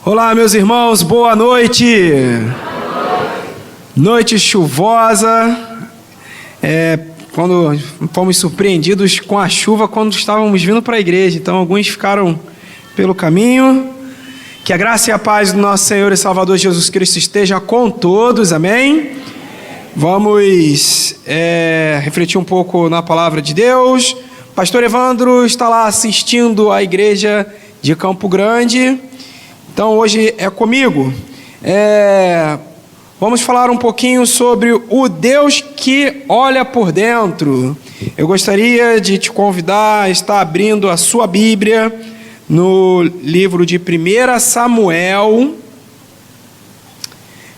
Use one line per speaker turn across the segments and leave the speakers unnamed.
Olá, meus irmãos, boa noite. Noite chuvosa. Quando fomos surpreendidos com a chuva quando estávamos vindo para a igreja, então alguns ficaram pelo caminho. Que a graça e a paz do nosso Senhor e Salvador Jesus Cristo esteja com todos, amém? Vamos refletir um pouco na palavra de Deus. Pastor Evandro está lá assistindo a igreja de Campo Grande. Então hoje é comigo. Vamos falar um pouquinho sobre o Deus que olha por dentro. Eu gostaria de te convidar a estar abrindo a sua Bíblia no livro de 1 Samuel,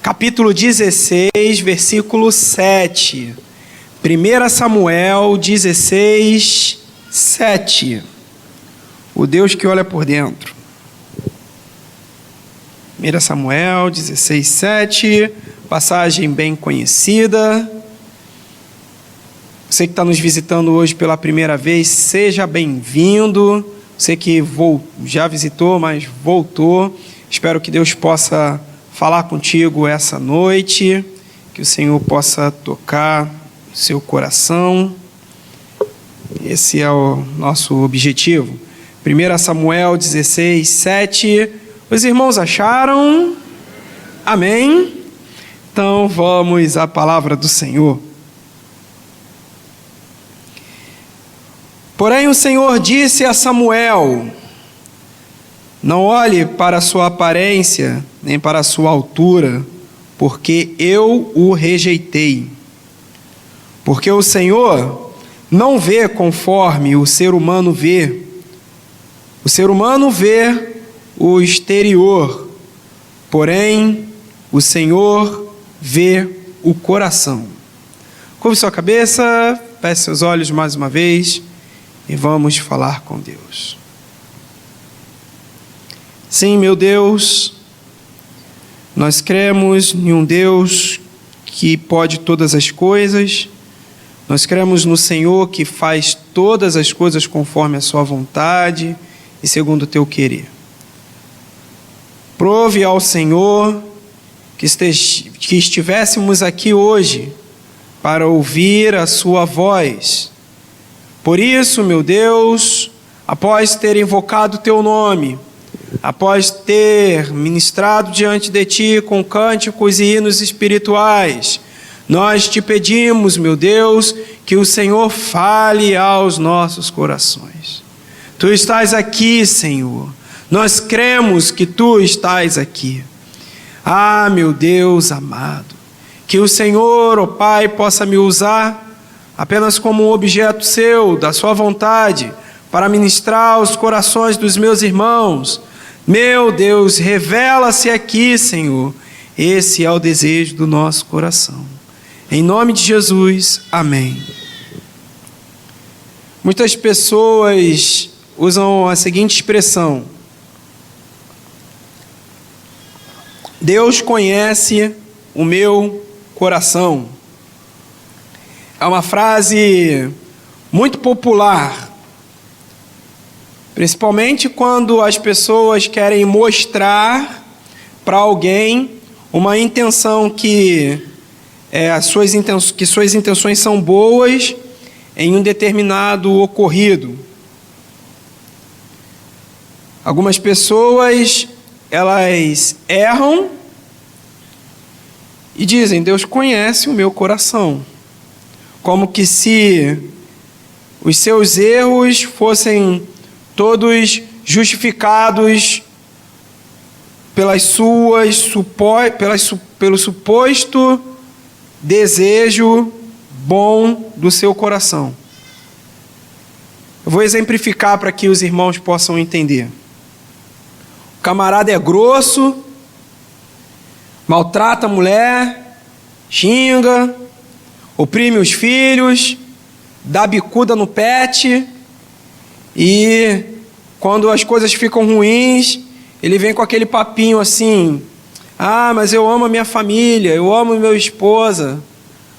capítulo 16, versículo 7. 1 Samuel 16, 7. O Deus que olha por dentro. 1 Samuel 16, 7, passagem bem conhecida. Você que está nos visitando hoje pela primeira vez, seja bem-vindo. Você que já visitou, mas voltou, espero que Deus possa falar contigo essa noite, que o Senhor possa tocar o seu coração. Esse é o nosso objetivo. 1 Samuel 16, 7. Os irmãos acharam? Amém? Então vamos à palavra do Senhor. Porém o Senhor disse a Samuel: não olhe para a sua aparência, nem para a sua altura, porque eu o rejeitei. Porque o Senhor não vê conforme o ser humano vê. O ser humano vê o exterior, porém o Senhor vê o coração. Curve sua cabeça, feche seus olhos mais uma vez e vamos falar com Deus. Sim, meu Deus, nós cremos em um Deus que pode todas as coisas, nós cremos no Senhor que faz todas as coisas conforme a sua vontade e segundo o teu querer. Prove ao Senhor que estivéssemos aqui hoje para ouvir a sua voz. Por isso, meu Deus, após ter invocado o teu nome, após ter ministrado diante de ti com cânticos e hinos espirituais, nós te pedimos, meu Deus, que o Senhor fale aos nossos corações. Tu estás aqui, Senhor. Nós cremos que Tu estás aqui. Ah, meu Deus amado, que o Senhor, ó Pai, possa me usar apenas como um objeto Seu, da Sua vontade, para ministrar aos corações dos meus irmãos. Meu Deus, revela-se aqui, Senhor. Esse é o desejo do nosso coração. Em nome de Jesus, amém. Muitas pessoas usam a seguinte expressão: Deus conhece o meu coração. É uma frase muito popular, principalmente quando as pessoas querem mostrar para alguém uma intenção que suas intenções são boas em um determinado ocorrido. Algumas pessoas, elas erram e dizem: Deus conhece o meu coração. Como que se os seus erros fossem todos justificados pelo suposto desejo bom do seu coração. Eu vou exemplificar para que os irmãos possam entender. O camarada é grosso, maltrata a mulher, xinga, oprime os filhos, dá bicuda no pet, e quando as coisas ficam ruins, ele vem com aquele papinho assim: ah, mas eu amo a minha família, eu amo a minha esposa,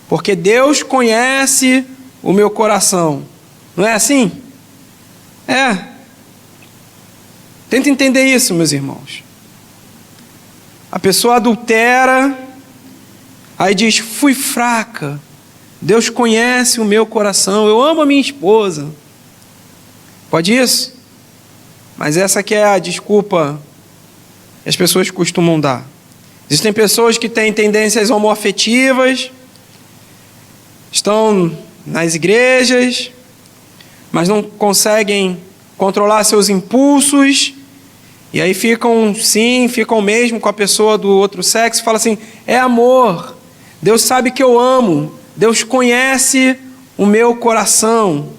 porque Deus conhece o meu coração. Não é assim? É. Tenta entender isso, meus irmãos. A pessoa adultera, aí diz: fui fraca, Deus conhece o meu coração, eu amo a minha esposa. Pode isso? Mas essa que é a desculpa que as pessoas costumam dar. Existem pessoas que têm tendências homoafetivas, estão nas igrejas, mas não conseguem controlar seus impulsos, e aí ficam mesmo com a pessoa do outro sexo, e falam assim: é amor, Deus sabe que eu amo, Deus conhece o meu coração.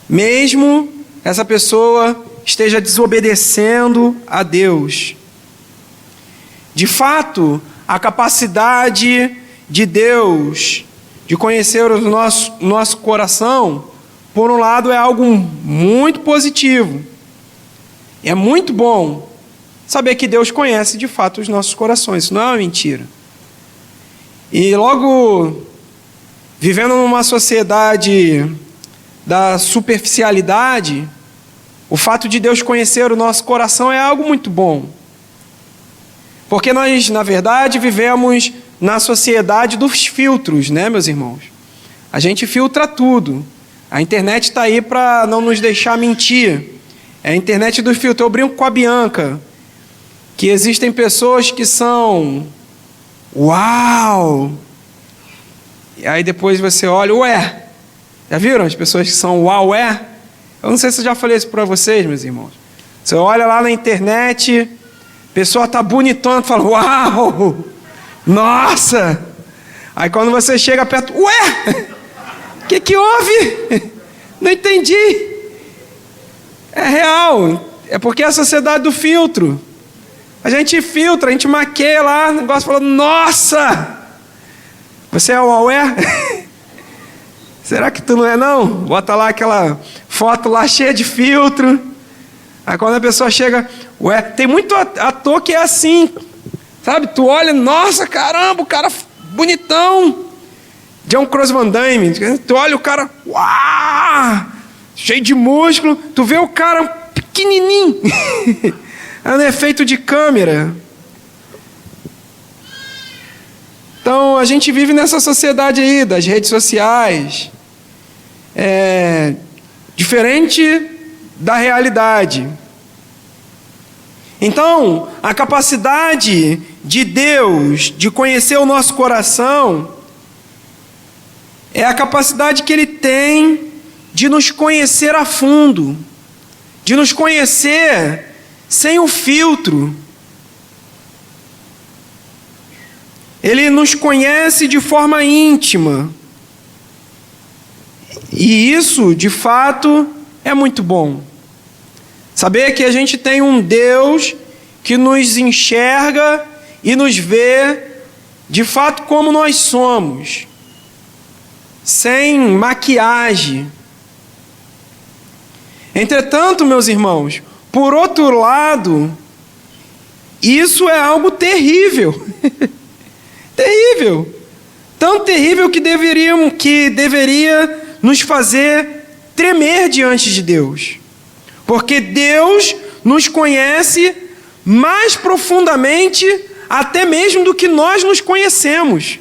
Mesmo essa pessoa esteja desobedecendo a Deus. De fato, a capacidade de Deus de conhecer o nosso coração, por um lado, é algo muito positivo. É muito bom saber que Deus conhece de fato os nossos corações. Isso não é uma mentira. E logo, vivendo numa sociedade da superficialidade, o fato de Deus conhecer o nosso coração é algo muito bom. Porque nós, na verdade, vivemos na sociedade dos filtros, né, meus irmãos? A gente filtra tudo. A internet está aí para não nos deixar mentir. É a internet dos filtros. Eu brinco com a Bianca, que existem pessoas que são uau! E aí depois você olha, ué! Já viram as pessoas que são uau, é? Eu não sei se eu já falei isso para vocês, meus irmãos. Você olha lá na internet, a pessoa está bonitona, fala, uau! Nossa! Aí quando você chega perto, ué! O que houve? Não entendi. É real. É porque é a sociedade do filtro. A gente filtra, a gente maqueia lá, o negócio falando, nossa! Você é o uaué? Será que tu não é não? Bota lá aquela foto lá cheia de filtro. Aí quando a pessoa chega, ué, tem muito ator que é assim, sabe? Tu olha, nossa, caramba, o cara bonitão. John Cross Van Damme, tu olha o cara, uau, cheio de músculo. Tu vê o cara pequenininho. É um efeito de câmera. Então a gente vive nessa sociedade aí das redes sociais. Diferente da realidade. Então, a capacidade de Deus de conhecer o nosso coração é a capacidade que Ele tem de nos conhecer a fundo, de nos conhecer sem o filtro. Ele nos conhece de forma íntima. E isso, de fato, é muito bom. Saber que a gente tem um Deus que nos enxerga e nos vê, de fato, como nós somos. Sem maquiagem. Entretanto, meus irmãos, por outro lado, isso é algo terrível. Terrível. Tão terrível que deveria nos fazer tremer diante de Deus. Porque Deus nos conhece mais profundamente até mesmo do que nós nos conhecemos.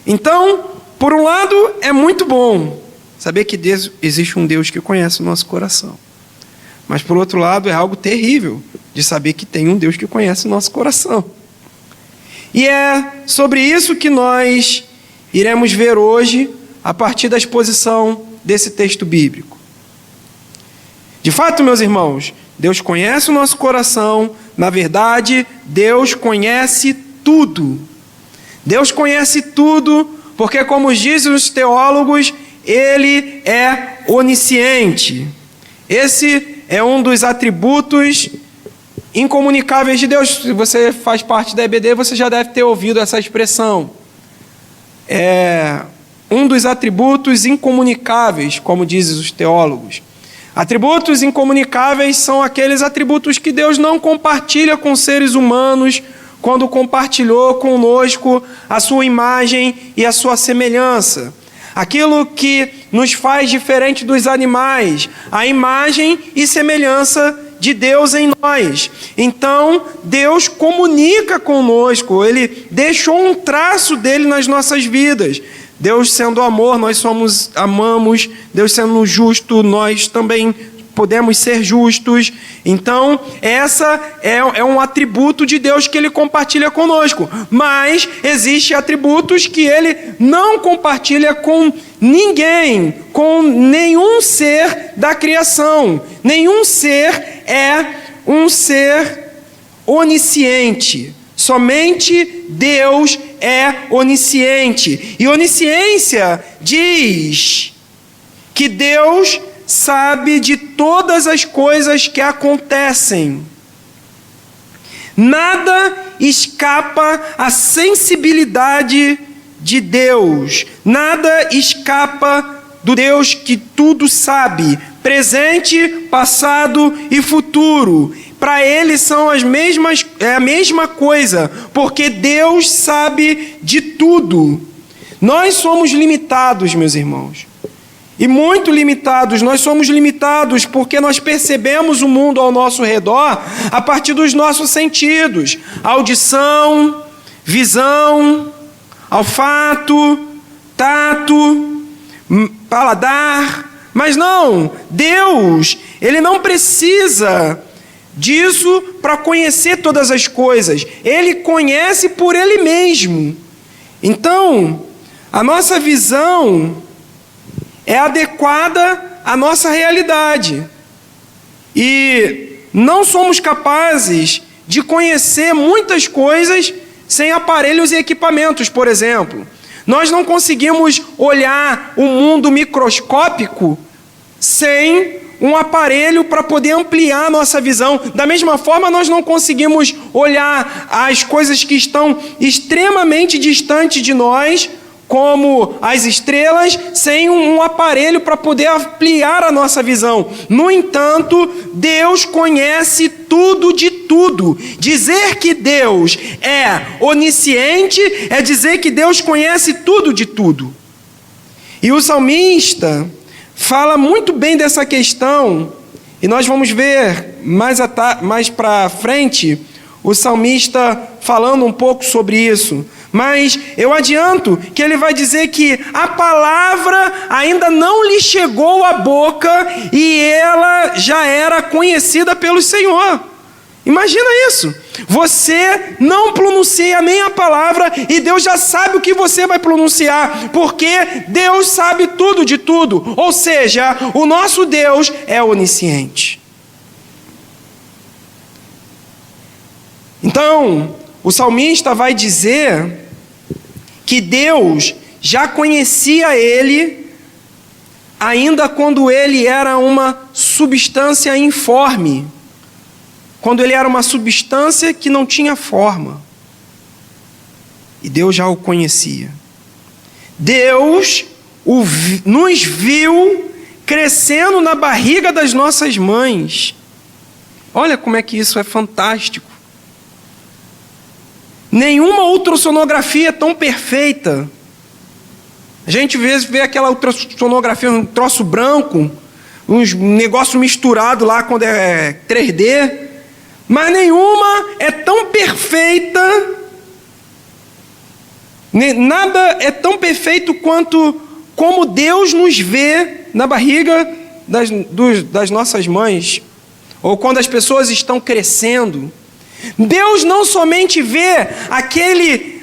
Então, por um lado, é muito bom saber que existe um Deus que conhece o nosso coração. Mas, por outro lado, é algo terrível de saber que tem um Deus que conhece o nosso coração. E é sobre isso que nós iremos ver hoje, a partir da exposição desse texto bíblico. De fato, meus irmãos, Deus conhece o nosso coração. Na verdade, Deus conhece tudo. Deus conhece tudo, porque, como dizem os teólogos, Ele é onisciente. Esse é um dos atributos incomunicáveis de Deus. Se você faz parte da EBD, você já deve ter ouvido essa expressão. Um dos atributos incomunicáveis, como dizem os teólogos. Atributos incomunicáveis são aqueles atributos que Deus não compartilha com seres humanos quando compartilhou conosco a sua imagem e a sua semelhança. Aquilo que nos faz diferente dos animais, a imagem e semelhança de Deus em nós. Então, Deus comunica conosco, Ele deixou um traço dele nas nossas vidas. Deus sendo amor, nós amamos. Deus sendo justo, nós também podemos ser justos. Então, essa é um atributo de Deus que Ele compartilha conosco. Mas existem atributos que Ele não compartilha com ninguém, com nenhum ser da criação. Nenhum ser é um ser onisciente. Somente Deus é onisciente. E onisciência diz que Deus sabe de todas as coisas que acontecem. Nada escapa à sensibilidade de Deus. Nada escapa do Deus que tudo sabe, presente, passado e futuro. Para Ele são é a mesma coisa, porque Deus sabe de tudo. Nós somos limitados, meus irmãos. E muito limitados. Nós somos limitados porque nós percebemos o mundo ao nosso redor a partir dos nossos sentidos. Audição, visão, olfato, tato, paladar. Mas não, Deus, Ele não precisa disso para conhecer todas as coisas. Ele conhece por Ele mesmo. Então, a nossa visão é adequada à nossa realidade. E não somos capazes de conhecer muitas coisas sem aparelhos e equipamentos, por exemplo. Nós não conseguimos olhar o mundo microscópico sem um aparelho para poder ampliar a nossa visão. Da mesma forma, nós não conseguimos olhar as coisas que estão extremamente distantes de nós, como as estrelas, sem um aparelho para poder ampliar a nossa visão. No entanto, Deus conhece tudo de tudo. Dizer que Deus é onisciente é dizer que Deus conhece tudo de tudo. E o salmista fala muito bem dessa questão, e nós vamos ver mais para frente o salmista falando um pouco sobre isso. Mas eu adianto que ele vai dizer que a palavra ainda não lhe chegou à boca e ela já era conhecida pelo Senhor. Imagina isso. Você não pronuncia nem a palavra e Deus já sabe o que você vai pronunciar, porque Deus sabe tudo de tudo. Ou seja, o nosso Deus é onisciente. Então, o salmista vai dizer que Deus já conhecia ele ainda quando ele era uma substância informe, quando ele era uma substância que não tinha forma. E Deus já o conhecia. Deus nos viu crescendo na barriga das nossas mães. Olha como é que isso é fantástico. Nenhuma ultrassonografia é tão perfeita. A gente às vezes vê aquela ultrassonografia, um troço branco, um negócio misturado lá quando é 3D, mas nenhuma é tão perfeita, nada é tão perfeito como Deus nos vê na barriga das nossas mães, ou quando as pessoas estão crescendo. Deus não somente vê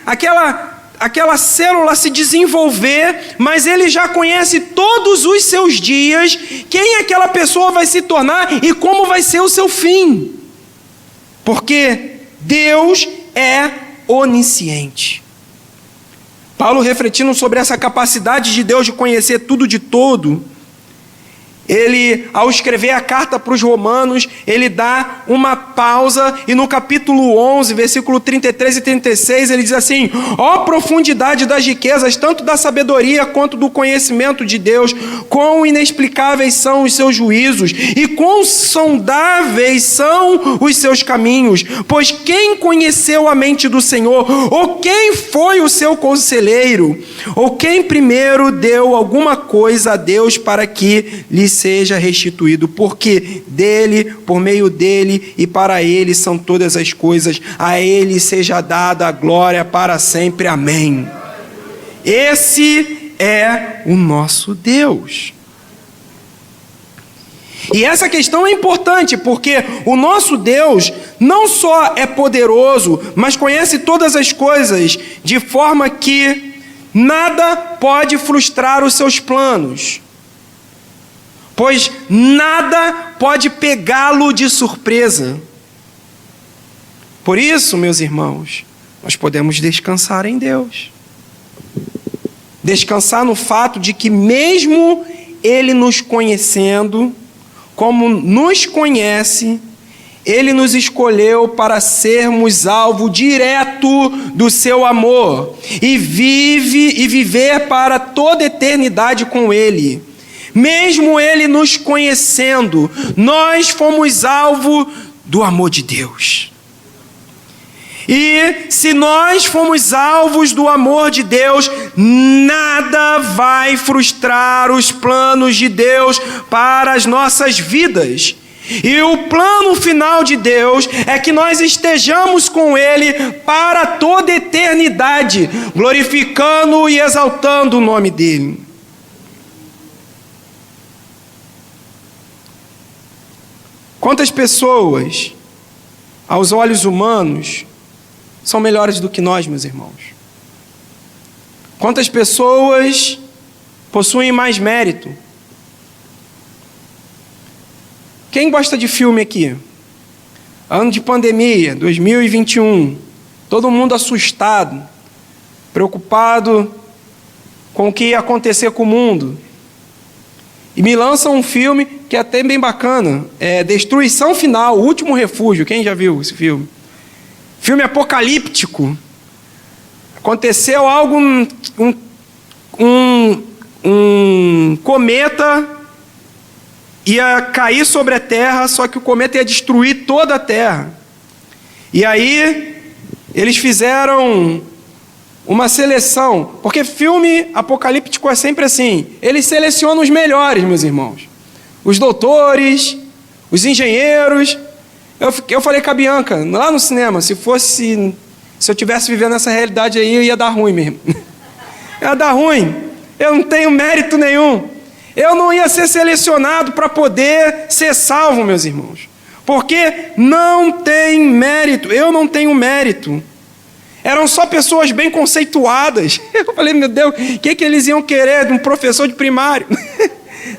aquela célula se desenvolver, mas Ele já conhece todos os seus dias, quem aquela pessoa vai se tornar e como vai ser o seu fim. Porque Deus é onisciente. Paulo, refletindo sobre essa capacidade de Deus de conhecer tudo de todo, ele, ao escrever a carta para os romanos, ele dá uma pausa e no capítulo 11, versículo 33 e 36, ele diz assim: ó profundidade das riquezas, tanto da sabedoria quanto do conhecimento de Deus, quão inexplicáveis são os seus juízos e quão sondáveis são os seus caminhos, pois quem conheceu a mente do Senhor, ou quem foi o seu conselheiro, ou quem primeiro deu alguma coisa a Deus para que lhe seja restituído, porque dele, por meio dele e para ele são todas as coisas. A ele seja dada a glória para sempre. Amém. Esse é o nosso Deus. E essa questão é importante, porque o nosso Deus não só é poderoso, mas conhece todas as coisas, de forma que nada pode frustrar os seus planos, pois nada pode pegá-lo de surpresa. Por isso, meus irmãos, nós podemos descansar em Deus. Descansar no fato de que mesmo Ele nos conhecendo, como nos conhece, Ele nos escolheu para sermos alvo direto do seu amor e viver para toda eternidade com Ele. Mesmo Ele nos conhecendo, nós fomos alvo do amor de Deus. E se nós fomos alvos do amor de Deus, nada vai frustrar os planos de Deus para as nossas vidas. E o plano final de Deus é que nós estejamos com Ele para toda eternidade, glorificando e exaltando o nome dEle. Quantas pessoas, aos olhos humanos, são melhores do que nós, meus irmãos? Quantas pessoas possuem mais mérito? Quem gosta de filme aqui? Ano de pandemia, 2021. Todo mundo assustado, preocupado com o que ia acontecer com o mundo. E me lançam um filme que é até bem bacana. É Destruição Final, O Último Refúgio. Quem já viu esse filme? Filme apocalíptico. Aconteceu algo, um cometa ia cair sobre a Terra, só que o cometa ia destruir toda a Terra. E aí, eles fizeram uma seleção, porque filme apocalíptico é sempre assim, eles selecionam os melhores, meus irmãos. Os doutores, os engenheiros. Eu falei com a Bianca, lá no cinema, se eu tivesse vivendo essa realidade aí, ia dar ruim mesmo. Ia dar ruim. Eu não tenho mérito nenhum. Eu não ia ser selecionado para poder ser salvo, meus irmãos. Porque não tem mérito. Eu não tenho mérito. Eram só pessoas bem conceituadas. Eu falei, meu Deus, o que eles iam querer de um professor de primário?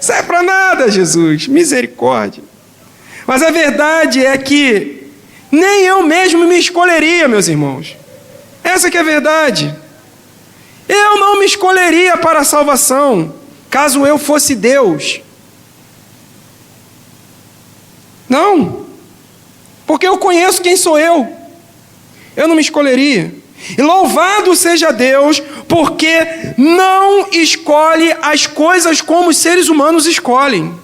Isso é para nada, Jesus. Misericórdia. Mas a verdade é que nem eu mesmo me escolheria, meus irmãos. Essa que é a verdade. Eu não me escolheria para a salvação, caso eu fosse Deus. Não. Porque eu conheço quem sou eu. Eu não me escolheria. E louvado seja Deus, porque não escolhe as coisas como os seres humanos escolhem.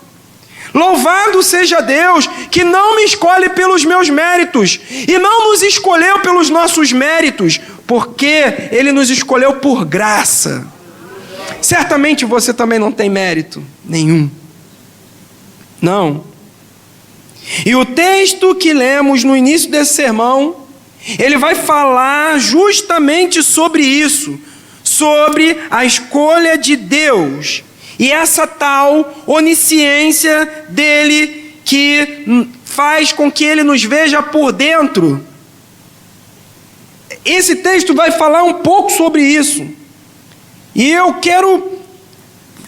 Louvado seja Deus, que não me escolhe pelos meus méritos, e não nos escolheu pelos nossos méritos, porque Ele nos escolheu por graça. Certamente você também não tem mérito nenhum. Não. E o texto que lemos no início desse sermão, ele vai falar justamente sobre isso, sobre a escolha de Deus e essa tal onisciência dele que faz com que ele nos veja por dentro. Esse texto vai falar um pouco sobre isso. E eu quero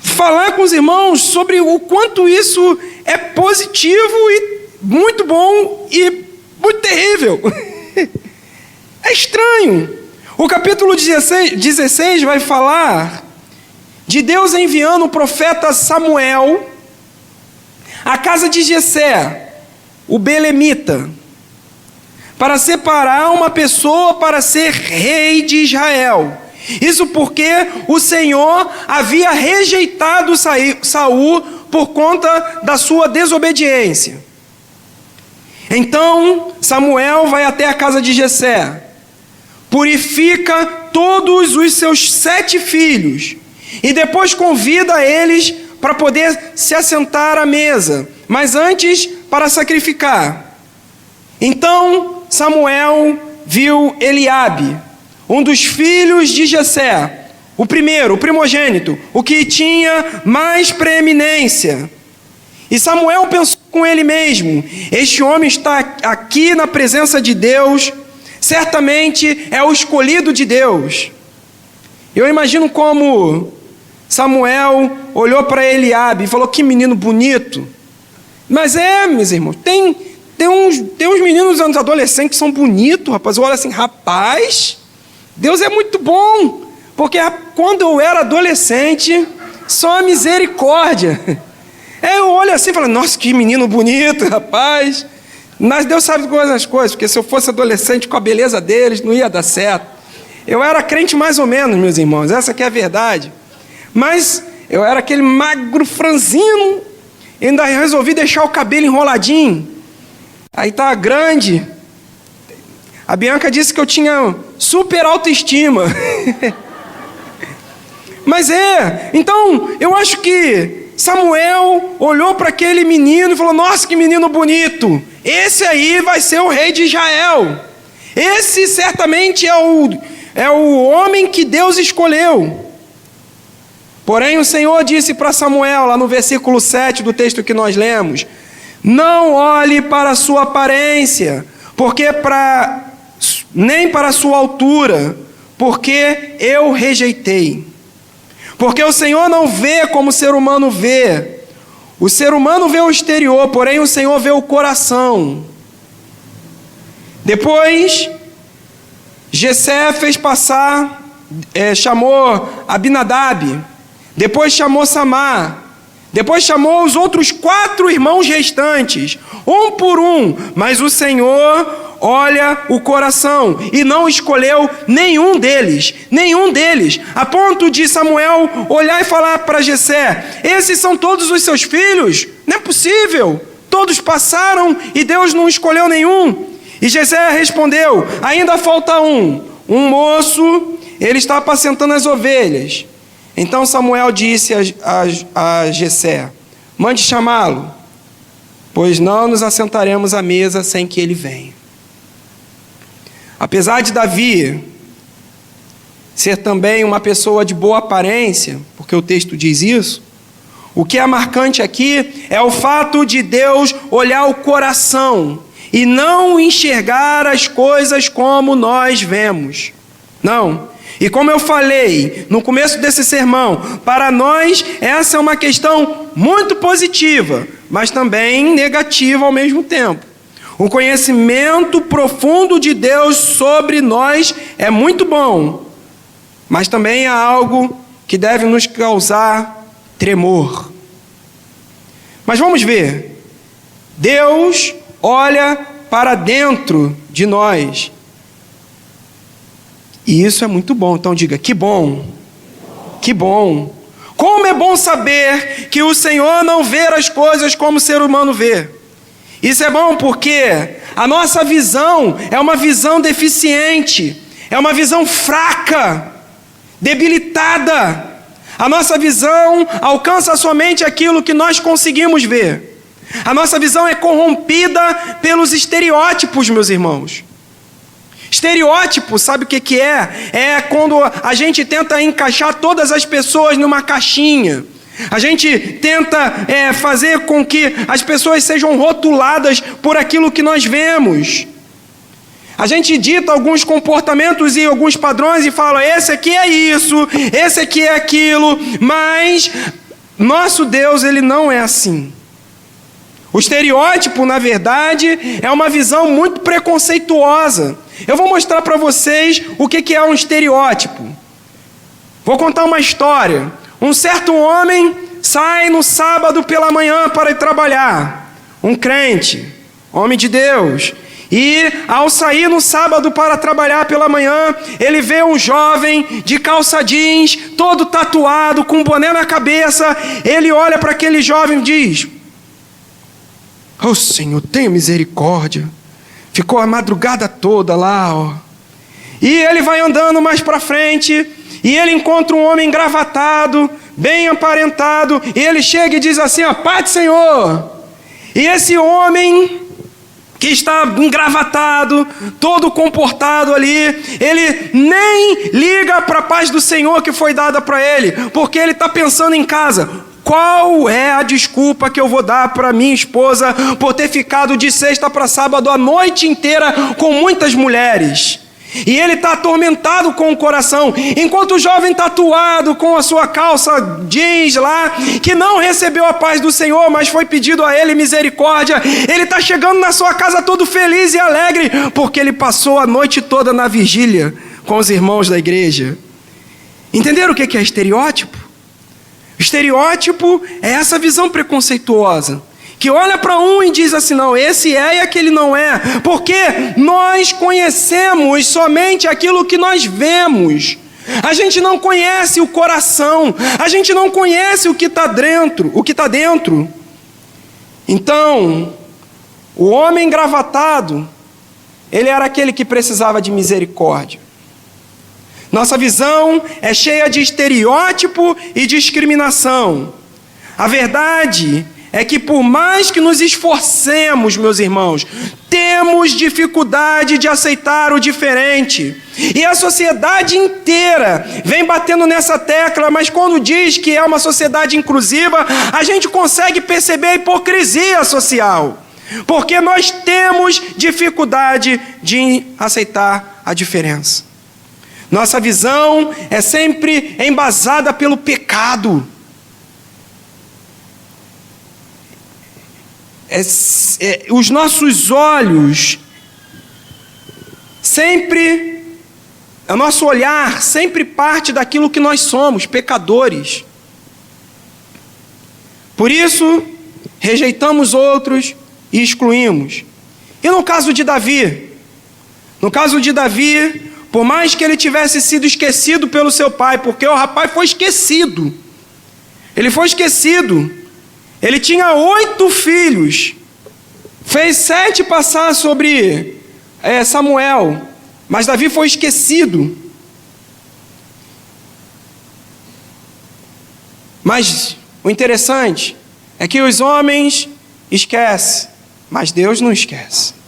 falar com os irmãos sobre o quanto isso é positivo e muito bom e muito terrível. É estranho. O capítulo 16 vai falar de Deus enviando o profeta Samuel à casa de Jessé, o belemita, para separar uma pessoa para ser rei de Israel. Isso porque o Senhor havia rejeitado Saul por conta da sua desobediência. Então Samuel vai até a casa de Jessé, purifica todos os seus 7 filhos, e depois convida eles para poder se assentar à mesa, mas antes para sacrificar. Então Samuel viu Eliabe, um dos filhos de Jessé, o primeiro, o primogênito, o que tinha mais preeminência. E Samuel pensou com ele mesmo: este homem está aqui na presença de Deus, certamente é o escolhido de Deus. Eu imagino como Samuel olhou para Eliabe e falou: que menino bonito. Mas meus irmãos, tem uns meninos adolescentes que são bonitos, rapaz. Eu olho assim: rapaz, Deus é muito bom, porque quando eu era adolescente, só a misericórdia. Eu olho assim e falo: nossa, que menino bonito, rapaz. Mas Deus sabe as coisas, porque se eu fosse adolescente com a beleza deles, não ia dar certo. Eu era crente mais ou menos, meus irmãos, essa que é a verdade. Mas eu era aquele magro franzino, ainda resolvi deixar o cabelo enroladinho. Aí tá grande. A Bianca disse que eu tinha super autoestima. Mas então eu acho que Samuel olhou para aquele menino e falou: nossa, que menino bonito. Esse aí vai ser o rei de Israel. Esse certamente é o homem que Deus escolheu. Porém o Senhor disse para Samuel, lá no versículo 7 do texto que nós lemos: não olhe para a sua aparência, nem para a sua altura, porque eu rejeitei. Porque o Senhor não vê como o ser humano vê. O ser humano vê o exterior, porém o Senhor vê o coração. Depois, Jessé chamou Abinadab. Depois chamou Samar. Depois chamou os outros 4 irmãos restantes, um por um. Mas o Senhor olha o coração e não escolheu nenhum deles, a ponto de Samuel olhar e falar para Jessé: esses são todos os seus filhos? Não é possível, todos passaram e Deus não escolheu nenhum. E Jessé respondeu: ainda falta um moço, ele está apacentando as ovelhas. Então Samuel disse a Jessé: mande chamá-lo, pois não nos assentaremos à mesa sem que ele venha. Apesar de Davi ser também uma pessoa de boa aparência, porque o texto diz isso, o que é marcante aqui é o fato de Deus olhar o coração e não enxergar as coisas como nós vemos. Não. E como eu falei no começo desse sermão, para nós essa é uma questão muito positiva, mas também negativa ao mesmo tempo. O conhecimento profundo de Deus sobre nós é muito bom, mas também é algo que deve nos causar tremor. Mas vamos ver. Deus olha para dentro de nós. E isso é muito bom. Então diga: que bom. Que bom. Como é bom saber que o Senhor não vê as coisas como o ser humano vê. Isso é bom porque a nossa visão é uma visão deficiente, é uma visão fraca, debilitada. A nossa visão alcança somente aquilo que nós conseguimos ver. A nossa visão é corrompida pelos estereótipos, meus irmãos. Estereótipo, sabe o que é? É quando a gente tenta encaixar todas as pessoas numa caixinha. A gente tenta fazer com que as pessoas sejam rotuladas por aquilo que nós vemos. A gente dita alguns comportamentos e alguns padrões e fala: esse aqui é isso, esse aqui é aquilo. Mas nosso Deus, ele não é assim. O estereótipo, na verdade, é uma visão muito preconceituosa. Eu vou mostrar para vocês o que é um estereótipo. Vou contar uma história. Um certo homem sai no sábado pela manhã para ir trabalhar. Um crente, homem de Deus. E ao sair no sábado para trabalhar pela manhã, ele vê um jovem de calça jeans, todo tatuado, com um boné na cabeça. Ele olha para aquele jovem e diz: "Oh Senhor, tenha misericórdia." Ficou a madrugada toda lá, ó. E ele vai andando mais para frente, e ele encontra um homem engravatado, bem aparentado, e ele chega e diz assim: a paz do Senhor. E esse homem que está engravatado, todo comportado ali, ele nem liga para a paz do Senhor que foi dada para ele, porque ele está pensando em casa: qual é a desculpa que eu vou dar para minha esposa por ter ficado de sexta para sábado a noite inteira com muitas mulheres? E ele está atormentado com o coração, enquanto o jovem tatuado com a sua calça jeans lá, que não recebeu a paz do Senhor, mas foi pedido a ele misericórdia, ele está chegando na sua casa todo feliz e alegre, porque ele passou a noite toda na vigília com os irmãos da igreja. Entenderam o que é estereótipo? Estereótipo é essa visão preconceituosa, que olha para um e diz assim: não, esse é e aquele não é, porque nós conhecemos somente aquilo que nós vemos. A gente não conhece o coração, a gente não conhece o que está dentro, Então, o homem engravatado, ele era aquele que precisava de misericórdia. Nossa visão é cheia de estereótipo e discriminação. A verdade é que por mais que nos esforcemos, meus irmãos, temos dificuldade de aceitar o diferente. E a sociedade inteira vem batendo nessa tecla, mas quando diz que é uma sociedade inclusiva, a gente consegue perceber a hipocrisia social. Porque nós temos dificuldade de aceitar a diferença. Nossa visão é sempre embasada pelo pecado. Os nossos olhos sempre, o nosso olhar sempre parte daquilo que nós somos, pecadores. Por isso, rejeitamos outros e excluímos. E no caso de Davi? No caso de Davi, por mais que ele tivesse sido esquecido pelo seu pai, porque o rapaz foi esquecido. Ele foi esquecido. Ele tinha 8 filhos, fez 7 passar sobre Samuel, mas Davi foi esquecido. Mas o interessante é que os homens esquecem, mas Deus não esquece.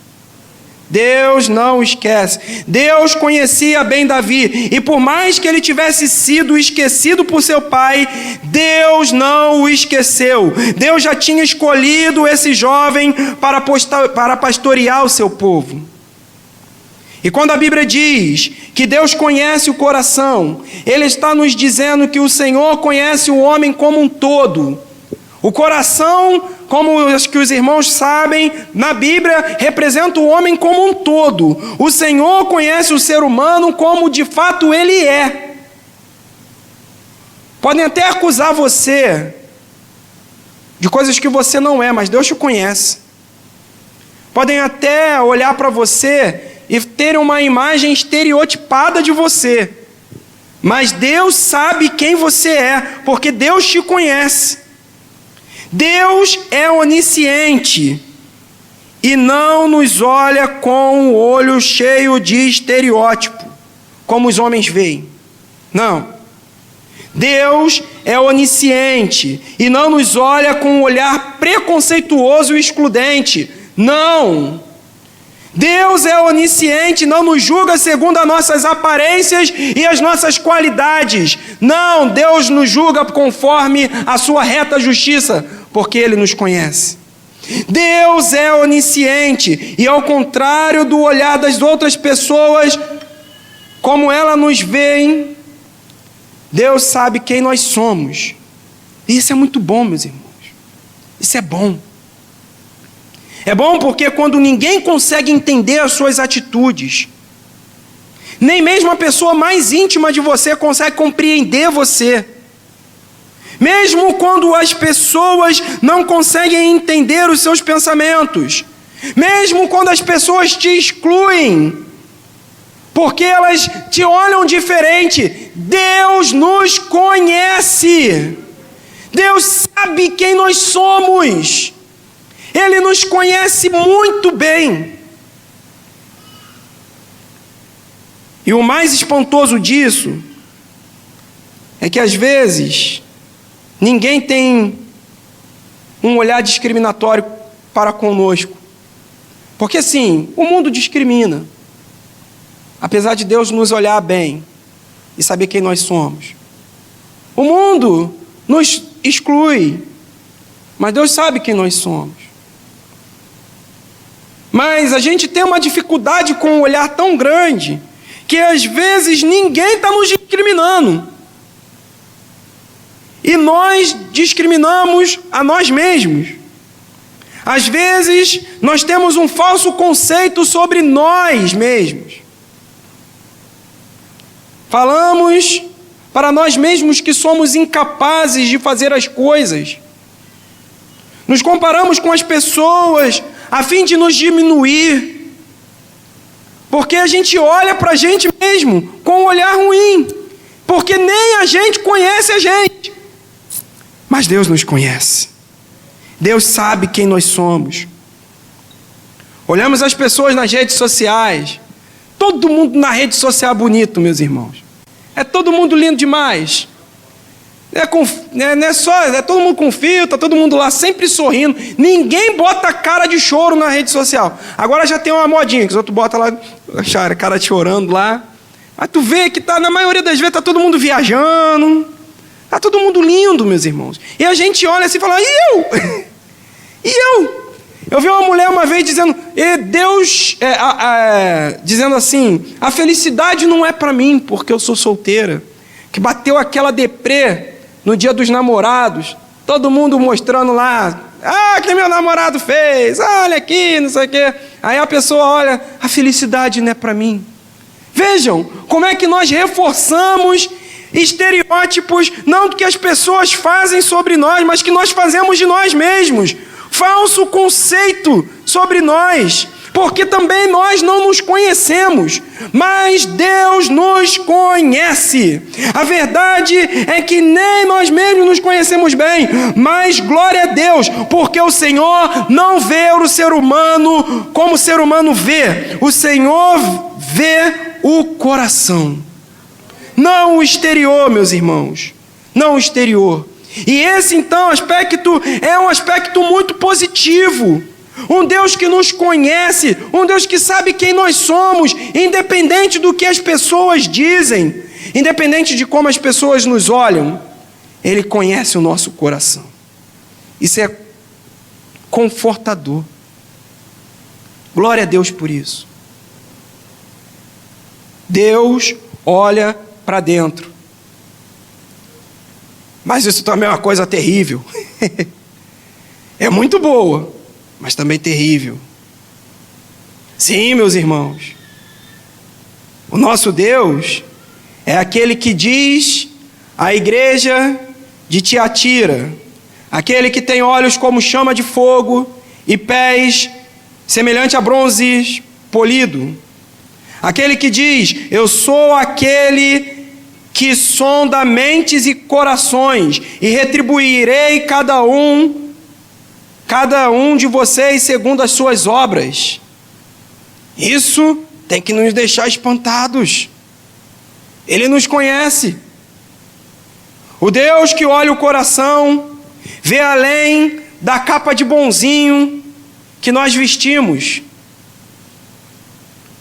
Deus não esquece. Deus conhecia bem Davi, e por mais que ele tivesse sido esquecido por seu pai, Deus não o esqueceu. Deus já tinha escolhido esse jovem para pastorear o seu povo. E quando a Bíblia diz que Deus conhece o coração, Ele está nos dizendo que o Senhor conhece o homem como um todo. O coração, como acho que os irmãos sabem, na Bíblia, representa o homem como um todo. O Senhor conhece o ser humano como de fato ele é. Podem até acusar você de coisas que você não é, mas Deus te conhece. Podem até olhar para você e ter uma imagem estereotipada de você, mas Deus sabe quem você é, porque Deus te conhece. Deus é onisciente e não nos olha com o olho cheio de estereótipo, como os homens veem. Não. Deus é onisciente e não nos olha com um olhar preconceituoso e excludente. Não. Deus é onisciente, não nos julga segundo as nossas aparências e as nossas qualidades. Não, Deus nos julga conforme a sua reta justiça, porque Ele nos conhece. Deus é onisciente e, ao contrário do olhar das outras pessoas, como elas nos veem, Deus sabe quem nós somos. E isso é muito bom, meus irmãos. Isso é bom. É bom porque quando ninguém consegue entender as suas atitudes, nem mesmo a pessoa mais íntima de você consegue compreender você. Mesmo quando as pessoas não conseguem entender os seus pensamentos, mesmo quando as pessoas te excluem, porque elas te olham diferente, Deus nos conhece. Deus sabe quem nós somos. Ele nos conhece muito bem. E o mais espantoso disso é que às vezes ninguém tem um olhar discriminatório para conosco. Porque sim, o mundo discrimina. Apesar de Deus nos olhar bem e saber quem nós somos. O mundo nos exclui, mas Deus sabe quem nós somos. Mas a gente tem uma dificuldade com um olhar tão grande que às vezes ninguém está nos discriminando. E nós discriminamos a nós mesmos. Às vezes nós temos um falso conceito sobre nós mesmos. Falamos para nós mesmos que somos incapazes de fazer as coisas. Nos comparamos com as pessoas a fim de nos diminuir. Porque a gente olha para a gente mesmo com um olhar ruim. Porque nem a gente conhece a gente. Mas Deus nos conhece. Deus sabe quem nós somos. Olhamos as pessoas nas redes sociais. Todo mundo na rede social bonito, meus irmãos. É todo mundo lindo demais. Não é só, é todo mundo com filtro, tá todo mundo lá sempre sorrindo. Ninguém bota cara de choro na rede social. Agora já tem uma modinha, que os outros botam lá, cara chorando lá. Mas tu vê que tá, na maioria das vezes tá todo mundo viajando. Tá todo mundo lindo, meus irmãos. E a gente olha assim e fala, e eu? E eu? Eu vi uma mulher uma vez dizendo, dizendo assim, a felicidade não é para mim, porque eu sou solteira. Que bateu aquela deprê no dia dos namorados, todo mundo mostrando lá, que meu namorado fez, olha aqui, não sei o quê. Aí a pessoa olha, a felicidade não é para mim. Vejam como é que nós reforçamos estereótipos, não do que as pessoas fazem sobre nós, mas que nós fazemos de nós mesmos. Falso conceito sobre nós, porque também nós não nos conhecemos, mas Deus nos conhece. A verdade é que nem nós mesmos nos conhecemos bem, mas glória a Deus, porque o Senhor não vê o ser humano como o ser humano vê. O Senhor vê o coração, não o exterior, meus irmãos, não o exterior. E esse então aspecto é um aspecto muito positivo. Um Deus que nos conhece, um Deus que sabe quem nós somos, independente do que as pessoas dizem, independente de como as pessoas nos olham, Ele conhece o nosso coração. Isso é confortador. Glória a Deus por isso. Deus olha para dentro. Mas isso também é uma coisa terrível. É muito boa, mas também terrível. Sim, meus irmãos. O nosso Deus é aquele que diz à igreja de Tiatira, aquele que tem olhos como chama de fogo e pés semelhante a bronze polido. Aquele que diz, eu sou aquele que sonda mentes e corações, e retribuirei cada um de vocês segundo as suas obras. Isso tem que nos deixar espantados. Ele nos conhece. O Deus que olha o coração, vê além da capa de bonzinho que nós vestimos.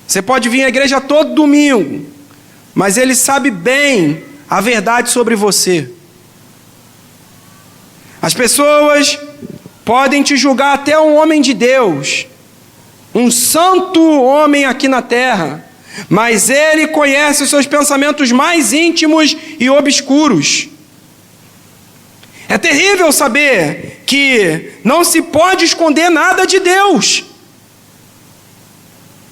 Você pode vir à igreja todo domingo, mas Ele sabe bem a verdade sobre você. As pessoas podem te julgar até um homem de Deus, um santo homem aqui na terra, mas Ele conhece os seus pensamentos mais íntimos e obscuros. É terrível saber que não se pode esconder nada de Deus.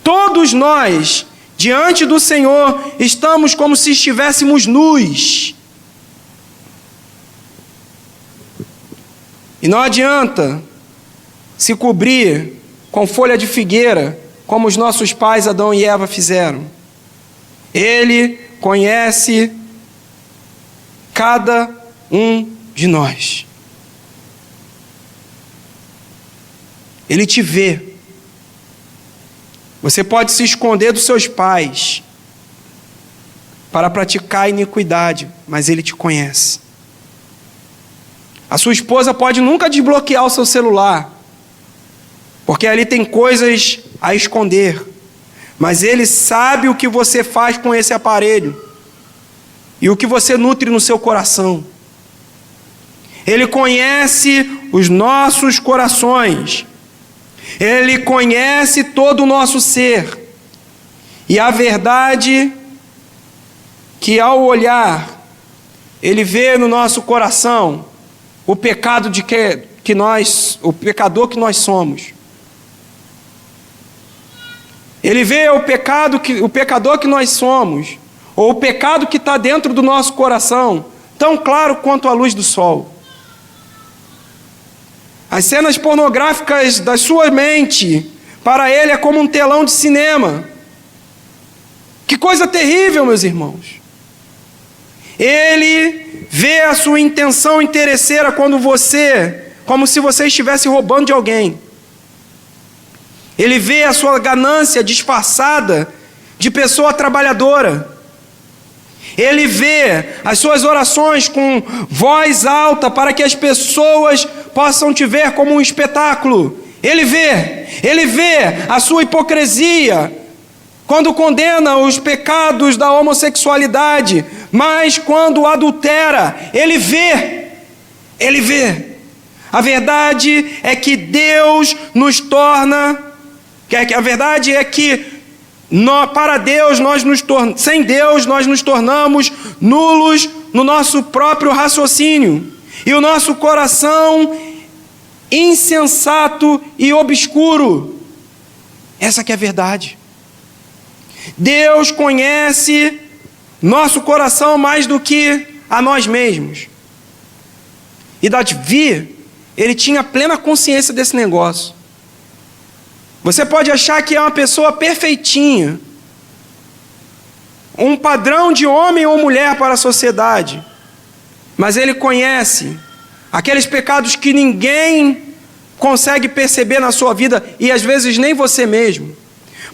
Todos nós, diante do Senhor, estamos como se estivéssemos nus. E não adianta se cobrir com folha de figueira, como os nossos pais Adão e Eva fizeram. Ele conhece cada um de nós. Ele te vê. Você pode se esconder dos seus pais para praticar iniquidade, mas Ele te conhece. A sua esposa pode nunca desbloquear o seu celular, porque ali tem coisas a esconder. Mas ele sabe o que você faz com esse aparelho e o que você nutre no seu coração. Ele conhece os nossos corações. Ele conhece todo o nosso ser. E a verdade que ao olhar, ele vê no nosso coração o pecado o pecador que nós somos. Ele vê o pecador que nós somos, ou o pecado que está dentro do nosso coração, tão claro quanto a luz do sol. As cenas pornográficas da sua mente, para ele é como um telão de cinema. Que coisa terrível, meus irmãos. Ele vê a sua intenção interesseira como se você estivesse roubando de alguém. Ele vê a sua ganância disfarçada de pessoa trabalhadora. Ele vê as suas orações com voz alta para que as pessoas possam te ver como um espetáculo. Ele vê a sua hipocrisia quando condena os pecados da homossexualidade, mas quando adultera, ele vê. A verdade é que Deus nos torna, a verdade é que para Deus sem Deus nós nos tornamos nulos no nosso próprio raciocínio, e o nosso coração insensato e obscuro. Essa que é a verdade. Deus conhece nosso coração mais do que a nós mesmos. E Davi, ele tinha plena consciência desse negócio. Você pode achar que é uma pessoa perfeitinha, um padrão de homem ou mulher para a sociedade, mas ele conhece aqueles pecados que ninguém consegue perceber na sua vida, e às vezes nem você mesmo.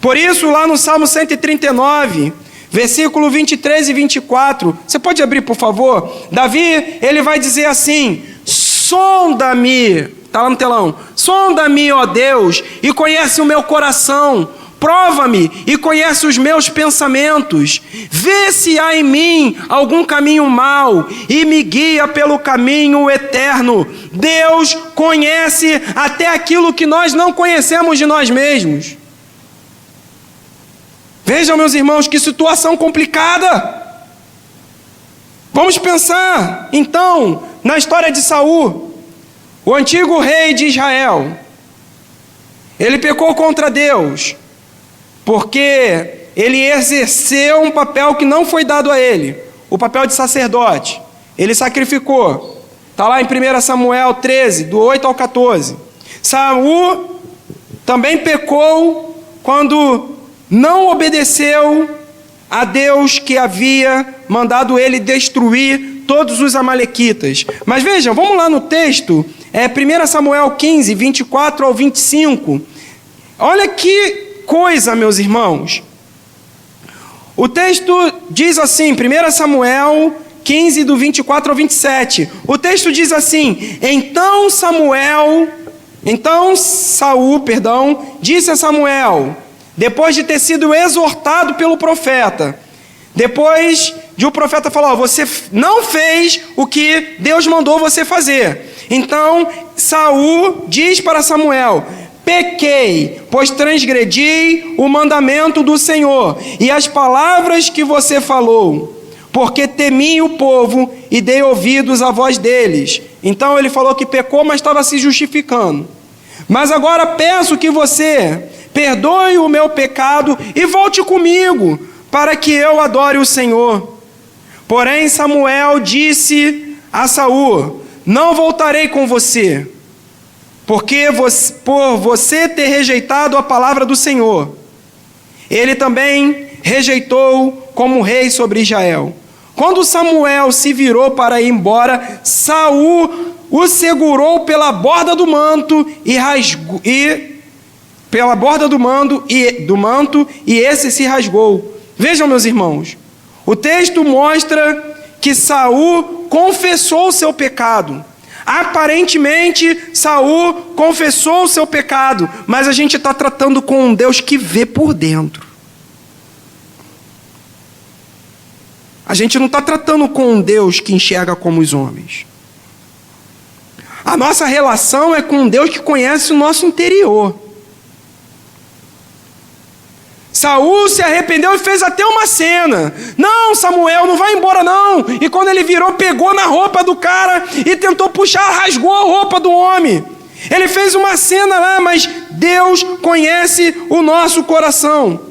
Por isso, lá no Salmo 139, versículo 23 e 24, você pode abrir, por favor? Davi, ele vai dizer assim: sonda-me, está lá no telão, sonda-me, ó Deus, e conhece o meu coração, prova-me e conhece os meus pensamentos, vê se há em mim algum caminho mau e me guia pelo caminho eterno. Deus conhece até aquilo que nós não conhecemos de nós mesmos. Vejam, meus irmãos, que situação complicada. Vamos pensar, então, na história de Saul, o antigo rei de Israel. Ele pecou contra Deus, porque ele exerceu um papel que não foi dado a ele, o papel de sacerdote. Ele sacrificou. Está lá em 1 Samuel 13, do 8 ao 14. Saul também pecou quando não obedeceu a Deus que havia mandado ele destruir todos os amalequitas. Mas vejam, vamos lá no texto, 1 Samuel 15, 24 ao 25. Olha que coisa, meus irmãos. O texto diz assim, 1 Samuel 15, do 24 ao 27. O texto diz assim: Então Saul, disse a Samuel, depois de ter sido exortado pelo profeta, depois de o profeta falar: você não fez o que Deus mandou você fazer. Então Saul diz para Samuel: pequei, pois transgredi o mandamento do Senhor e as palavras que você falou, porque temi o povo e dei ouvidos à voz deles. Então ele falou que pecou, mas estava se justificando. Mas agora peço que você perdoe o meu pecado e volte comigo, para que eu adore o Senhor. Porém Samuel disse a Saul: não voltarei com você, porque por você ter rejeitado a palavra do Senhor. Ele também rejeitou como rei sobre Israel. Quando Samuel se virou para ir embora, Saul o segurou pela borda do manto e esse se rasgou. Vejam, meus irmãos, o texto mostra que Saul confessou o seu pecado. Aparentemente, Saul confessou o seu pecado, mas a gente está tratando com um Deus que vê por dentro. A gente não está tratando com um Deus que enxerga como os homens. A nossa relação é com um Deus que conhece o nosso interior. Saul se arrependeu e fez até uma cena. Não, Samuel, não vai embora não. E quando ele virou, pegou na roupa do cara e tentou puxar, rasgou a roupa do homem. Ele fez uma cena lá, mas Deus conhece o nosso coração.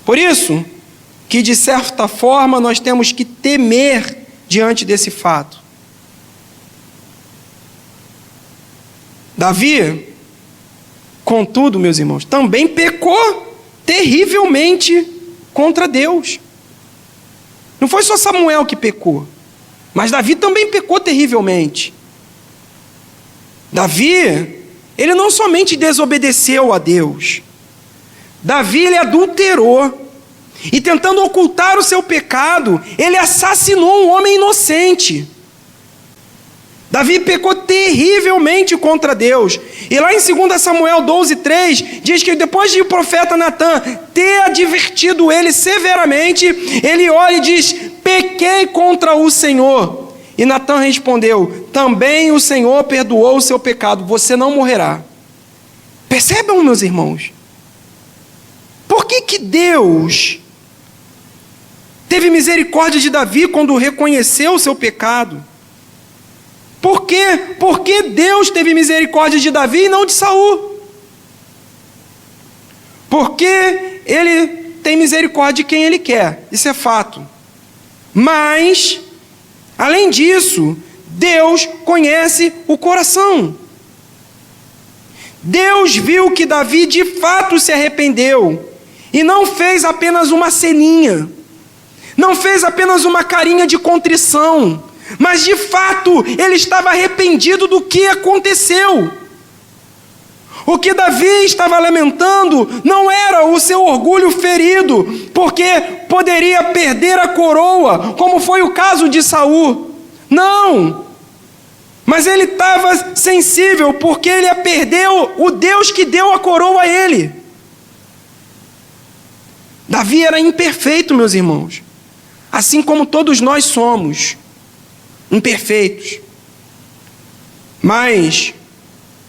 Por isso, que de certa forma nós temos que temer diante desse fato. Davi, contudo, meus irmãos, também pecou terrivelmente contra Deus. Não foi só Samuel que pecou, mas Davi também pecou terrivelmente. Davi, ele não somente desobedeceu a Deus, Davi, ele adulterou. E tentando ocultar o seu pecado, ele assassinou um homem inocente. Davi pecou terrivelmente contra Deus. E lá em 2 Samuel 12:3, diz que depois de o profeta Natã ter advertido ele severamente, ele olha e diz: pequei contra o Senhor. E Natã respondeu: também o Senhor perdoou o seu pecado, você não morrerá. Percebam, meus irmãos, por que Deus teve misericórdia de Davi quando reconheceu o seu pecado? Por quê? Por que Deus teve misericórdia de Davi e não de Saul? Porque ele tem misericórdia de quem ele quer, isso é fato. Mas, além disso, Deus conhece o coração. Deus viu que Davi de fato se arrependeu e não fez apenas uma ceninha, não fez apenas uma carinha de contrição, mas de fato ele estava arrependido do que aconteceu. O que Davi estava lamentando não era o seu orgulho ferido, porque poderia perder a coroa, como foi o caso de Saul. Não, mas ele estava sensível, porque ele ia perder o Deus que deu a coroa a ele. Davi era imperfeito, meus irmãos, assim como todos nós somos imperfeitos. Mas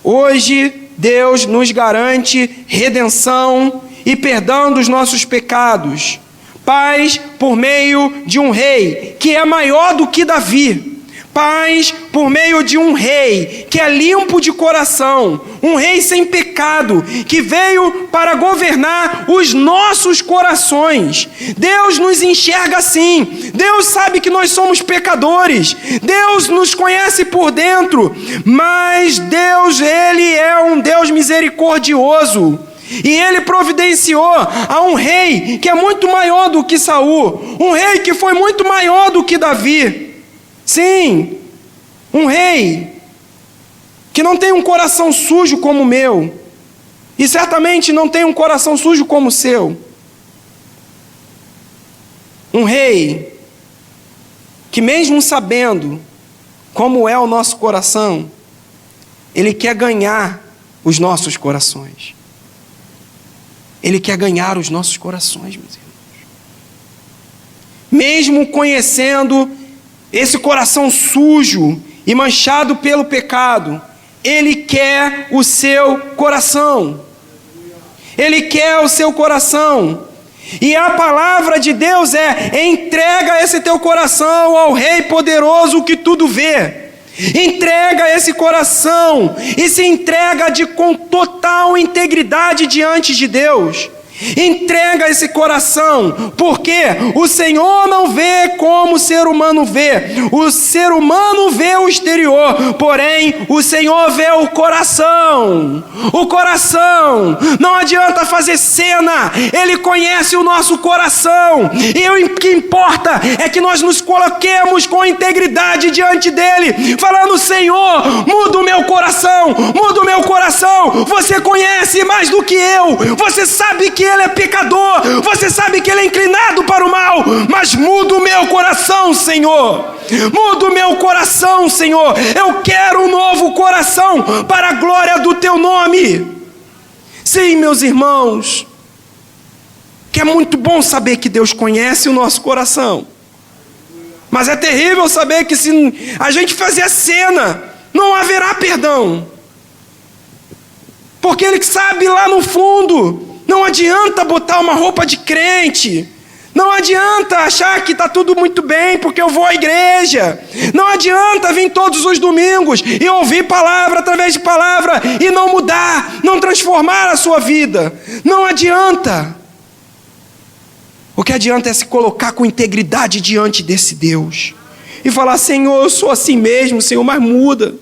hoje Deus nos garante redenção e perdão dos nossos pecados, paz por meio de um rei que é maior do que Davi, paz por meio de um rei que é limpo de coração, um rei sem pecado, que veio para governar os nossos corações. Deus nos enxerga assim, Deus sabe que nós somos pecadores, Deus nos conhece por dentro, mas Deus, Ele é um Deus misericordioso, e Ele providenciou a um rei que é muito maior do que Saul, um rei que foi muito maior do que Davi. Sim, um rei que não tem um coração sujo como o meu, e certamente não tem um coração sujo como o seu. Um rei que, mesmo sabendo como é o nosso coração, ele quer ganhar os nossos corações. Ele quer ganhar os nossos corações, meus irmãos. Mesmo conhecendo esse coração sujo e manchado pelo pecado, Ele quer o seu coração. Ele quer o seu coração. E a palavra de Deus é: entrega esse teu coração ao Rei poderoso que tudo vê. Entrega esse coração e se entrega com total integridade diante de Deus. Entrega esse coração, porque o Senhor não vê como o ser humano vê. O ser humano vê o exterior, porém o Senhor vê o coração. O coração, não adianta fazer cena, Ele conhece o nosso coração, e o que importa é que nós nos coloquemos com integridade diante dEle, falando: Senhor, muda o meu coração, muda o meu coração. Você conhece mais do que eu, você sabe que Ele é pecador, você sabe que Ele é inclinado para o mal, mas muda o meu coração, Senhor. Muda o meu coração, Senhor. Eu quero um novo coração para a glória do teu nome. Sim, meus irmãos, que é muito bom saber que Deus conhece o nosso coração. Mas é terrível saber que se a gente fazer a cena, não haverá perdão. Porque Ele sabe lá no fundo. Não adianta botar uma roupa de crente. Não adianta achar que está tudo muito bem porque eu vou à igreja. Não adianta vir todos os domingos e ouvir palavra através de palavra e não mudar, não transformar a sua vida. Não adianta. O que adianta é se colocar com integridade diante desse Deus e falar: Senhor, eu sou assim mesmo, Senhor, mas muda,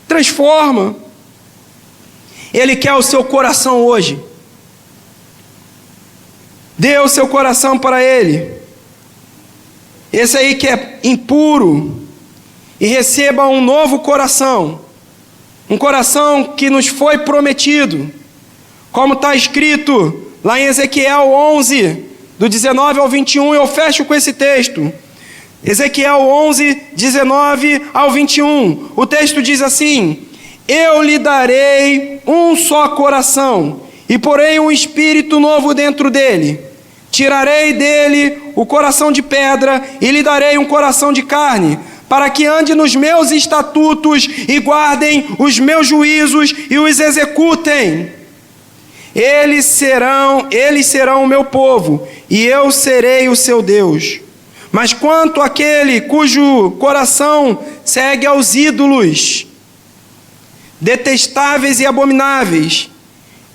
transforma. Ele quer o seu coração hoje. Dê o seu coração para Ele. Esse aí que é impuro, e receba um novo coração, um coração que nos foi prometido, como está escrito lá em Ezequiel 11, do 19 ao 21, eu fecho com esse texto. Ezequiel 11, 19 ao 21, o texto diz assim: eu lhe darei um só coração, e porei um espírito novo dentro dele. Tirarei dele o coração de pedra, e lhe darei um coração de carne, para que ande nos meus estatutos, e guardem os meus juízos, e os executem. Eles serão o meu povo, e eu serei o seu Deus. Mas quanto àquele cujo coração segue aos ídolos, detestáveis e abomináveis,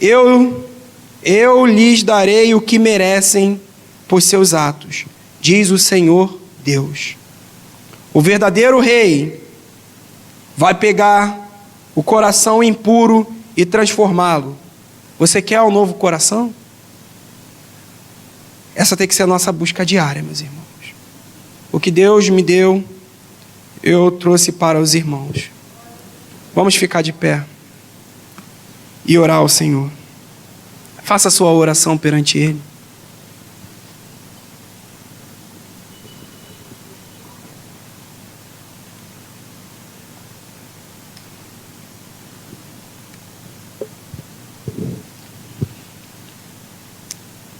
eu lhes darei o que merecem por seus atos, diz o Senhor Deus. O verdadeiro rei vai pegar o coração impuro e transformá-lo. Você quer um novo coração? Essa tem que ser a nossa busca diária, meus irmãos. O que Deus me deu, eu trouxe para os irmãos. Vamos ficar de pé e orar ao Senhor. Faça a sua oração perante Ele.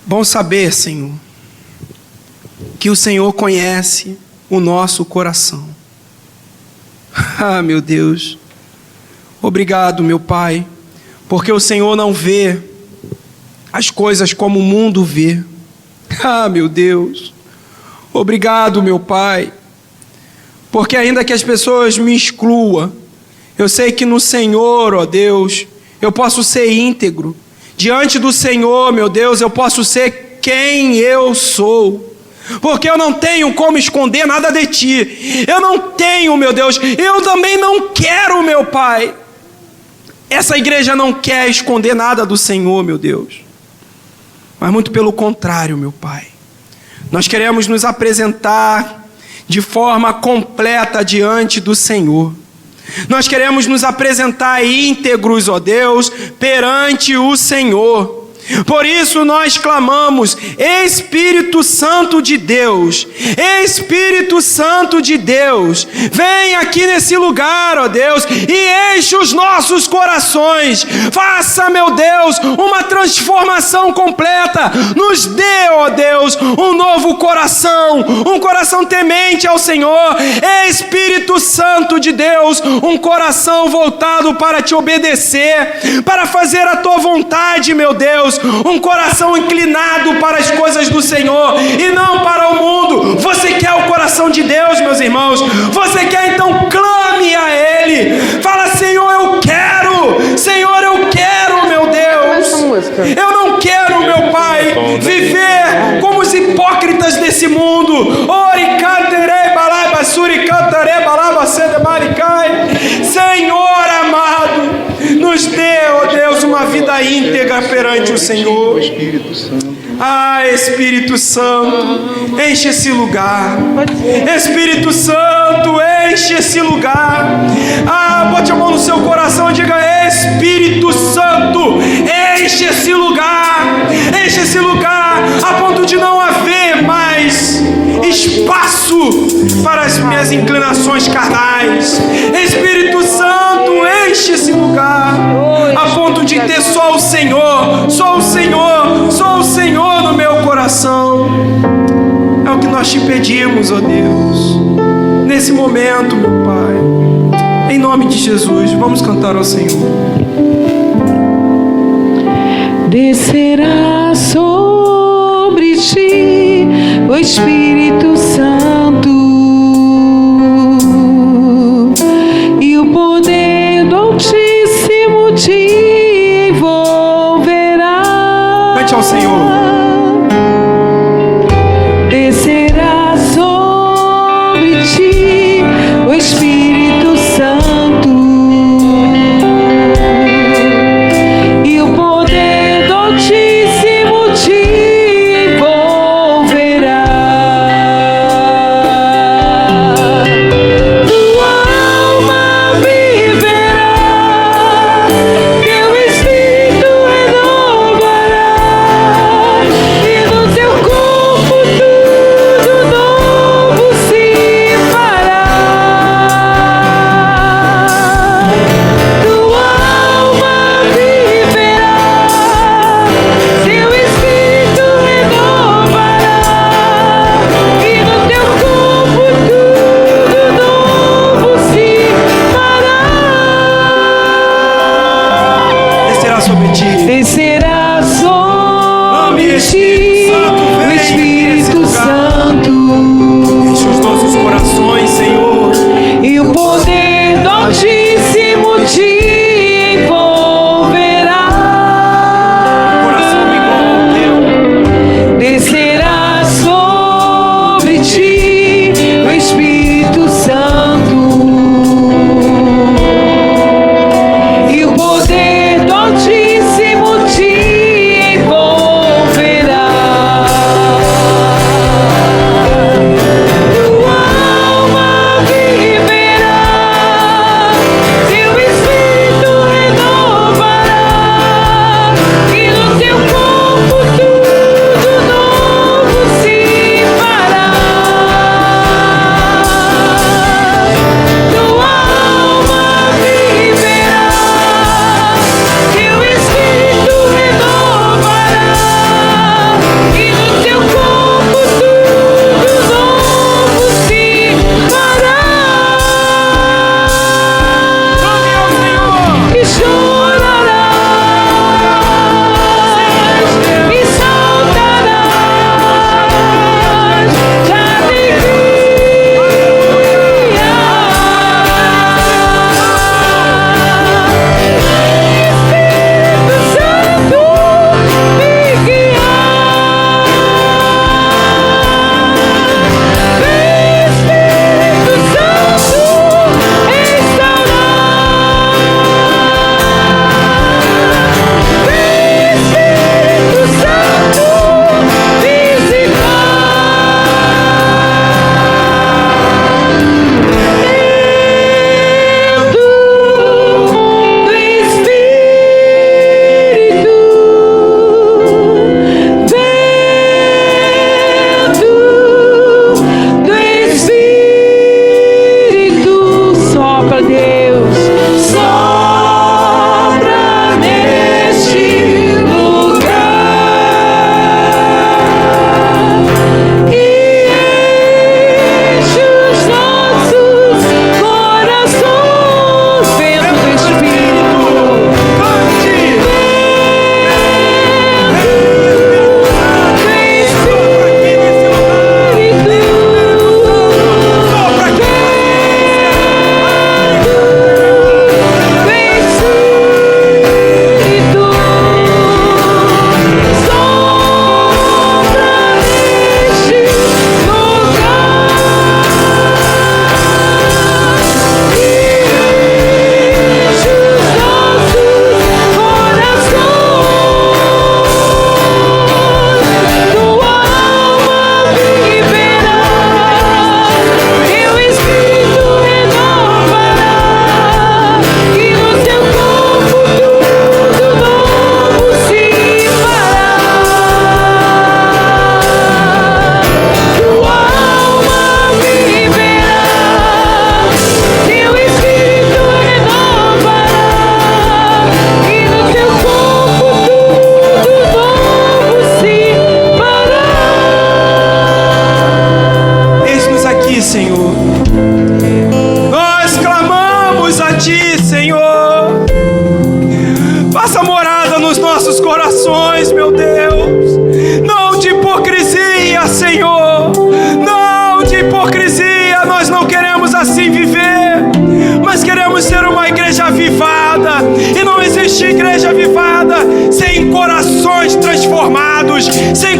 Bom saber, Senhor, que o Senhor conhece o nosso coração. Ah, meu Deus, obrigado, meu Pai, porque o Senhor não vê as coisas como o mundo vê. Ah, meu Deus, obrigado, meu Pai, porque ainda que as pessoas me excluam, eu sei que no Senhor, ó Deus, eu posso ser íntegro. Diante do Senhor, meu Deus, eu posso ser quem eu sou. Porque eu não tenho como esconder nada de Ti. Eu não tenho, meu Deus, eu também não quero, meu Pai. Essa igreja não quer esconder nada do Senhor, meu Deus. Mas muito pelo contrário, meu Pai. Nós queremos nos apresentar de forma completa diante do Senhor. Nós queremos nos apresentar íntegros, ó Deus, perante o Senhor. Por isso nós clamamos: Espírito Santo de Deus, Espírito Santo de Deus, vem aqui nesse lugar, ó Deus, e enche os nossos corações. Faça, meu Deus, uma transformação completa. Nos dê, ó Deus, um novo coração, um coração temente ao Senhor. Espírito Santo de Deus, um coração voltado para te obedecer, para fazer a tua vontade, meu Deus. Um coração inclinado para as coisas do Senhor e não para o mundo. Você quer o coração de Deus, meus irmãos? Você quer, então clame a Ele. Fala: Senhor, eu quero. Senhor, eu quero, meu Deus. Eu não quero, meu Pai, viver como os hipócritas desse mundo. Senhor amado, nos dê, ó Deus, uma vida íntegra perante o Senhor. Ah, Espírito Santo, enche esse lugar. Espírito Santo, enche esse lugar. Ah, bote a mão no seu coração e diga: Espírito Santo, enche esse lugar. Enche esse lugar a ponto de não haver mais espaço para as minhas inclinações carnais. Espírito Santo, enche esse lugar, a ponto de ter só o Senhor, só o Senhor, só o Senhor no meu coração. É o que nós te pedimos, ó Deus, nesse momento, meu Pai. Em nome de Jesus, vamos cantar ao Senhor.
Descerá sobre ti o Espírito Santo, e o poder do Altíssimo te envolverá.
Cante ao Senhor.
Descerá sobre ti o Espírito Santo, e o poder do Altíssimo te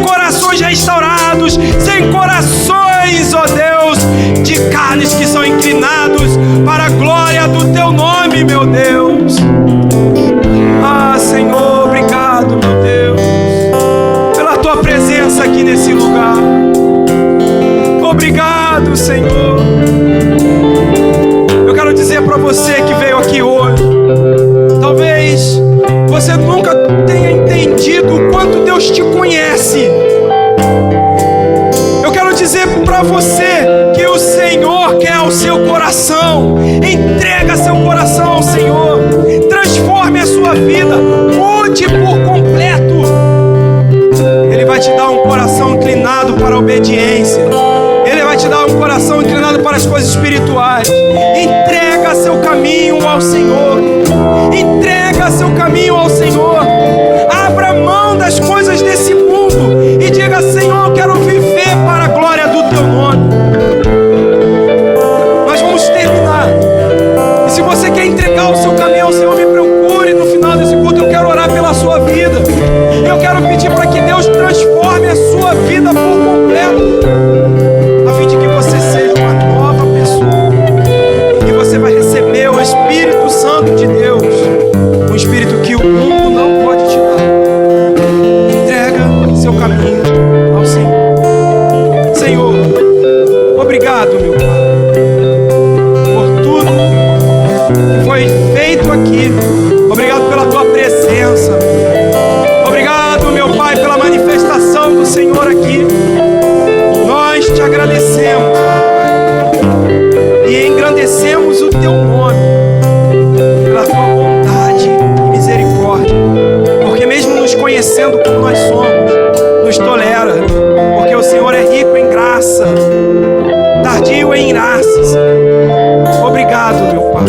sem corações restaurados, sem corações, ó Deus, de carnes que são inclinados para a glória do Teu nome, meu Deus. Ah, Senhor, obrigado, meu Deus, pela Tua presença aqui nesse lugar. Obrigado, Senhor. Eu quero dizer para você que veio aqui hoje, talvez você nunca tenha entendido o quanto Deus te conhece. Eu quero dizer para você que o Senhor quer o seu coração. Entrega seu coração ao Senhor. Transforme a sua vida. Mude por completo. Ele vai te dar um coração inclinado para a obediência. Ele vai te dar um coração inclinado para as coisas espirituais. Entrega seu caminho ao Senhor. Entrega seu caminho ao Senhor. Abra mão das coisas desse mundo e diga: Senhor, eu quero viver para a glória do Teu nome. Nós vamos terminar. E se você quer entregar o seu caminho ao Senhor, me procure no final desse culto. Eu quero orar pela sua vida. Eu quero pedir para que Deus transforme a sua vida por completo, a fim de que você seja uma nova pessoa. E você vai receber o Espírito Santo de Deus, um Espírito que o mundo não pode te dar. Entrega seu caminho ao Senhor. Senhor, obrigado, meu Pai, por tudo que foi feito aqui. Obrigado pela Tua presença. Obrigado, meu Pai, pela manifestação do Senhor aqui. Nós te agradecemos e engrandecemos o Teu nome pela Tua bondade e misericórdia, porque mesmo nos conhecendo como nós somos, nos tolera, porque o Senhor é rico em graça, tardio em graças. Obrigado, meu Pai.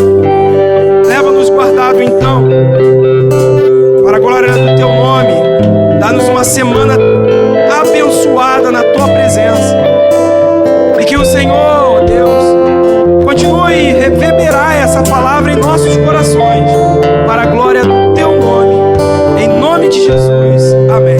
Leva-nos guardado então para a glória do Teu nome. Dá-nos uma semana abençoada na Tua presença. E que o Senhor, Deus, continue a reverberar essa palavra em nossos corações, para a glória do Teu nome. Em nome de Jesus. Amém.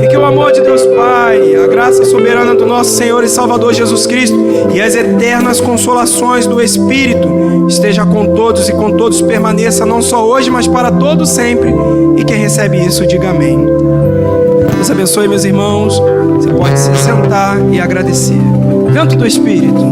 E que o amor de Deus Pai, a graça soberana do nosso Senhor e Salvador Jesus Cristo e as eternas consolações do Espírito esteja com todos e com todos permaneça, não só hoje, mas para todos sempre. E quem recebe isso, diga amém. Deus abençoe, meus irmãos. Você pode se sentar e agradecer. Vento do Espírito.